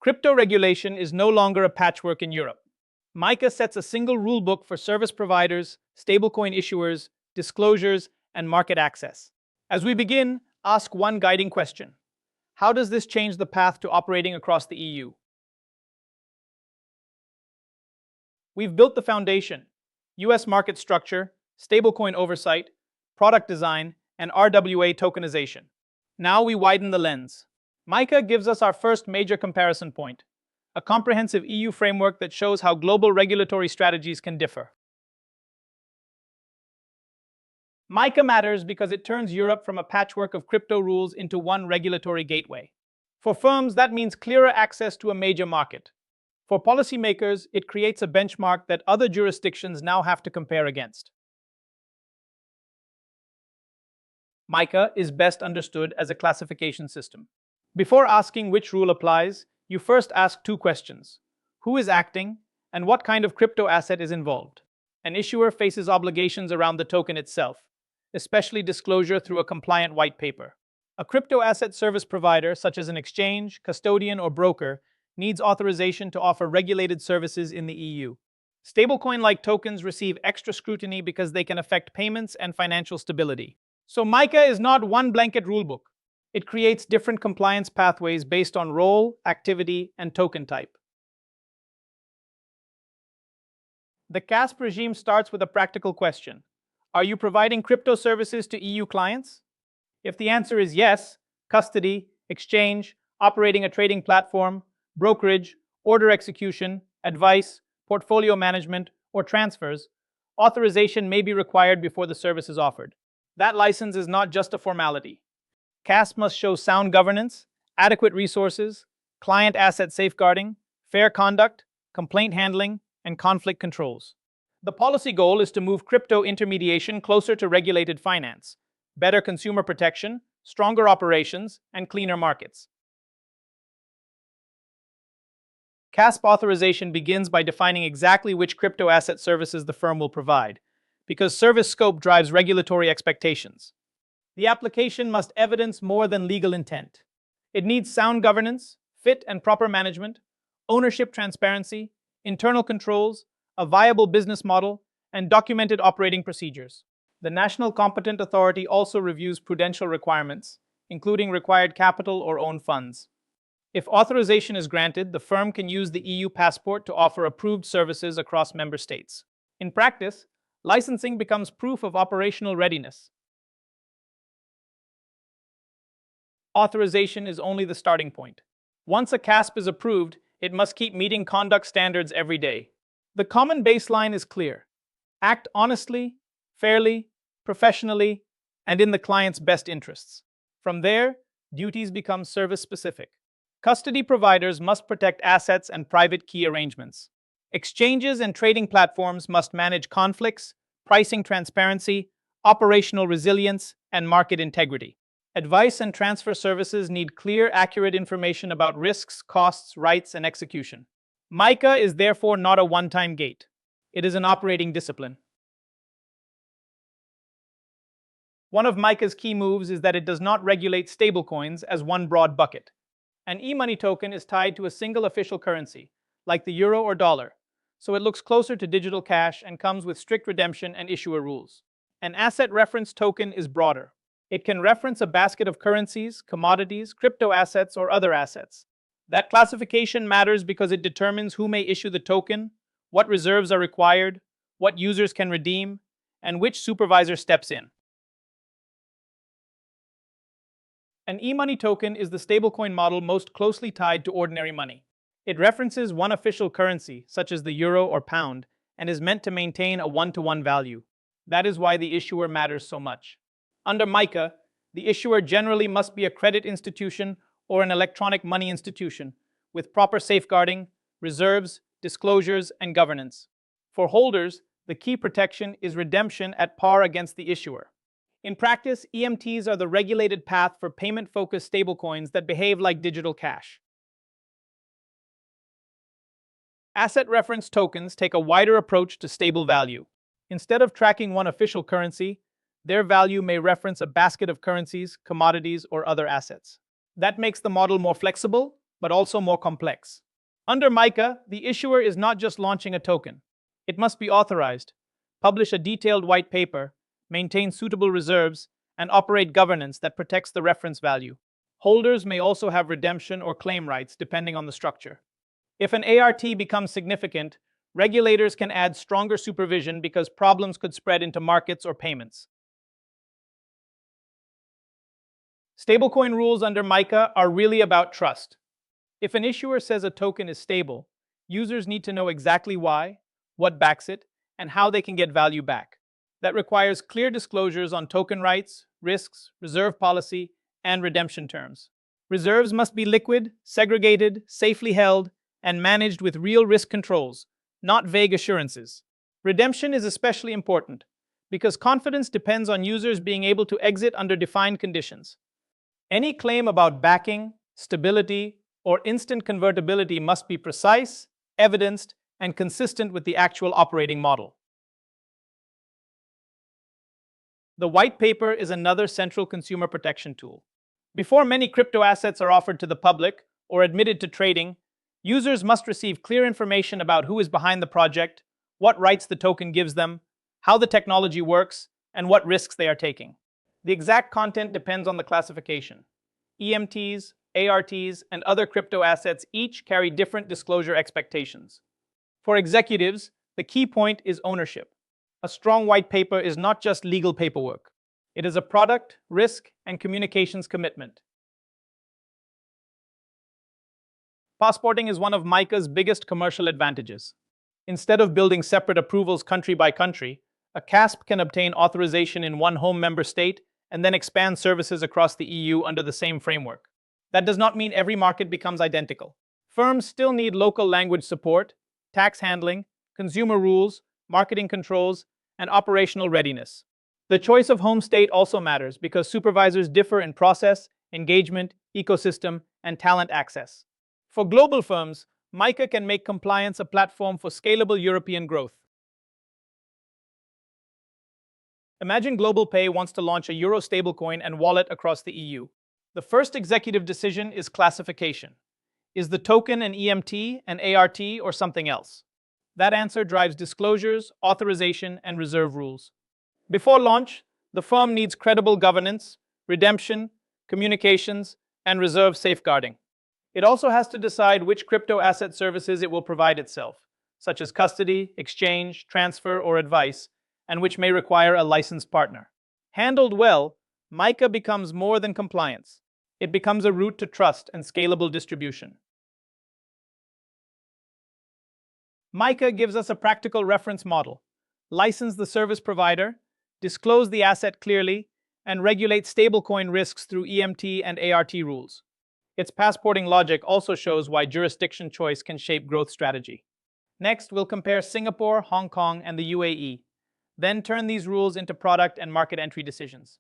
Crypto regulation is no longer a patchwork in Europe. MiCA sets a single rulebook for service providers, stablecoin issuers, disclosures, and market access. As we begin, ask one guiding question. How does this change the path to operating across the EU? We've built the foundation: US market structure, stablecoin oversight, product design, and RWA tokenization. Now we widen the lens. MiCA gives us our first major comparison point, a comprehensive EU framework that shows how global regulatory strategies can differ. MiCA matters because it turns Europe from a patchwork of crypto rules into one regulatory gateway. For firms, that means clearer access to a major market. For policymakers, it creates a benchmark that other jurisdictions now have to compare against. MiCA is best understood as a classification system. Before asking which rule applies, you first ask two questions: who is acting, and what kind of crypto asset is involved? An issuer faces obligations around the token itself, especially disclosure through a compliant white paper. A crypto asset service provider, such as an exchange, custodian, or broker, needs authorization to offer regulated services in the EU. Stablecoin-like tokens receive extra scrutiny because they can affect payments and financial stability. So MiCA is not one blanket rulebook. It creates different compliance pathways based on role, activity, and token type. The CASP regime starts with a practical question. Are you providing crypto services to EU clients? If the answer is yes, custody, exchange, operating a trading platform, brokerage, order execution, advice, portfolio management, or transfers, authorization may be required before the service is offered. That license is not just a formality. CASP must show sound governance, adequate resources, client asset safeguarding, fair conduct, complaint handling, and conflict controls. The policy goal is to move crypto intermediation closer to regulated finance, better consumer protection, stronger operations, and cleaner markets. CASP authorization begins by defining exactly which crypto asset services the firm will provide, because service scope drives regulatory expectations. The application must evidence more than legal intent. It needs sound governance, fit and proper management, ownership transparency, internal controls, a viable business model, and documented operating procedures. The National Competent Authority also reviews prudential requirements, including required capital or own funds. If authorization is granted, the firm can use the EU passport to offer approved services across member states. In practice, licensing becomes proof of operational readiness. Authorization is only the starting point. Once a CASP is approved, it must keep meeting conduct standards every day. The common baseline is clear. Act honestly, fairly, professionally, and in the client's best interests. From there, duties become service-specific. Custody providers must protect assets and private key arrangements. Exchanges and trading platforms must manage conflicts, pricing transparency, operational resilience, and market integrity. Advice and transfer services need clear, accurate information about risks, costs, rights, and execution. MiCA is therefore not a one-time gate. It is an operating discipline. One of MiCA's key moves is that it does not regulate stablecoins as one broad bucket. An e-money token is tied to a single official currency, like the euro or dollar, so it looks closer to digital cash and comes with strict redemption and issuer rules. An asset reference token is broader. It can reference a basket of currencies, commodities, crypto assets, or other assets. That classification matters because it determines who may issue the token, what reserves are required, what users can redeem, and which supervisor steps in. An e-money token is the stablecoin model most closely tied to ordinary money. It references one official currency, such as the euro or pound, and is meant to maintain a one-to-one value. That is why the issuer matters so much. Under MiCA, the issuer generally must be a credit institution or an electronic money institution, with proper safeguarding, reserves, disclosures, and governance. For holders, the key protection is redemption at par against the issuer. In practice, EMTs are the regulated path for payment-focused stablecoins that behave like digital cash. Asset reference tokens take a wider approach to stable value. Instead of tracking one official currency, their value may reference a basket of currencies, commodities, or other assets. That makes the model more flexible, but also more complex. Under MiCA, the issuer is not just launching a token. It must be authorized, publish a detailed white paper, maintain suitable reserves, and operate governance that protects the reference value. Holders may also have redemption or claim rights depending on the structure. If an ART becomes significant, regulators can add stronger supervision because problems could spread into markets or payments. Stablecoin rules under MiCA are really about trust. If an issuer says a token is stable, users need to know exactly why, what backs it, and how they can get value back. That requires clear disclosures on token rights, risks, reserve policy, and redemption terms. Reserves must be liquid, segregated, safely held, and managed with real risk controls, not vague assurances. Redemption is especially important because confidence depends on users being able to exit under defined conditions. Any claim about backing, stability, or instant convertibility must be precise, evidenced, and consistent with the actual operating model. The white paper is another central consumer protection tool. Before many crypto assets are offered to the public or admitted to trading, users must receive clear information about who is behind the project, what rights the token gives them, how the technology works, and what risks they are taking. The exact content depends on the classification. EMTs, ARTs, and other crypto assets each carry different disclosure expectations. For executives, the key point is ownership. A strong white paper is not just legal paperwork. It is a product, risk, and communications commitment. Passporting is one of MiCA's biggest commercial advantages. Instead of building separate approvals country by country, a CASP can obtain authorization in one home member state and then expand services across the EU under the same framework. That does not mean every market becomes identical. Firms still need local language support, tax handling, consumer rules, marketing controls, and operational readiness. The choice of home state also matters because supervisors differ in process, engagement, ecosystem, and talent access. For global firms, MiCA can make compliance a platform for scalable European growth. Imagine Global Pay wants to launch a Euro stablecoin and wallet across the EU. The first executive decision is classification. Is the token an EMT, an ART, or something else? That answer drives disclosures, authorization, and reserve rules. Before launch, the firm needs credible governance, redemption, communications, and reserve safeguarding. It also has to decide which crypto asset services it will provide itself, such as custody, exchange, transfer, or advice, and which may require a licensed partner. Handled well, MiCA becomes more than compliance. It becomes a route to trust and scalable distribution. MiCA gives us a practical reference model. License the service provider, disclose the asset clearly, and regulate stablecoin risks through EMT and ART rules. Its passporting logic also shows why jurisdiction choice can shape growth strategy. Next, we'll compare Singapore, Hong Kong, and the UAE. Then turn these rules into product and market entry decisions.